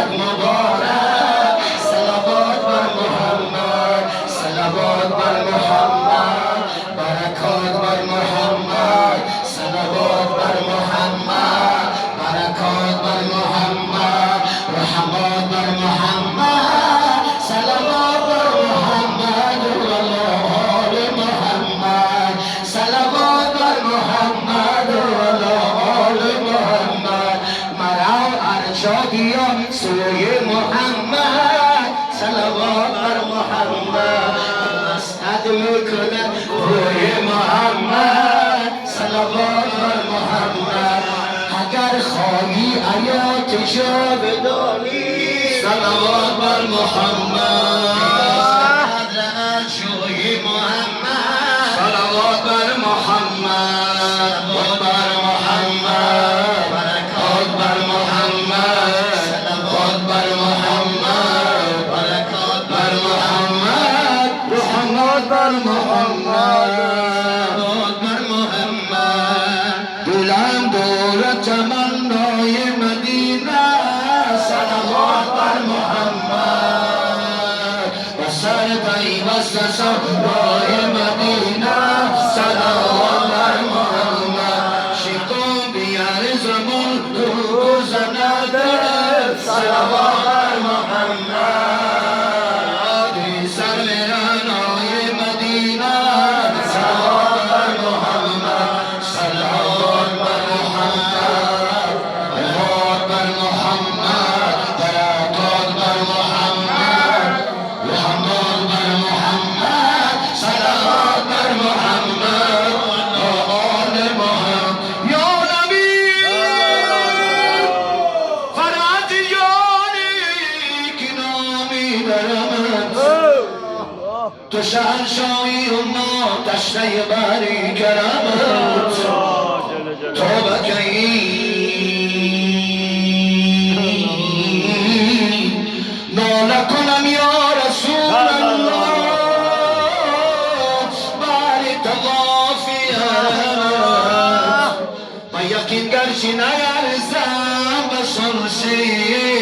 مولد مبارک صلوات بر محمد صلوات بر محمد برکات بر محمد صلوات بر محمد برکات بر محمد رحمات بر محمد صلوات بر محمد و آل محمد صلوات بر محمد و آل محمد مرا ارشادیا سوی محمد صلوات بر محمد مسعد میکنه روی محمد صلوات بر محمد اگر خواهی حیاتشو بدانی صلوات بر محمد شوی محمد صلوات بر محمد صلوات بر محمد برکات بر محمد صلوات بر محمد برکات بر محمد رحمات بر محمد صلوات بر محمد دلم دور تمنای مدینه صلوات بر محمد و سر پیوست صحرای مدینه صلوات بر محمد شکم بیار زمان روز نداره صلوات بر محمد سر میرانای مدینه صلوات بر محمد صلوات بر محمد صلوات بر محمد برکات بر محمد رحمات بر محمد صلوات بر محمد و آل محمد یا نبی فرات یاری که نامی برمت تو شهنشاهی و ما تشنه بری کرمت تو بکی ناله کنم یا رسول الله باری توافی حرمت و یقین گرچه نیرزم به سرسی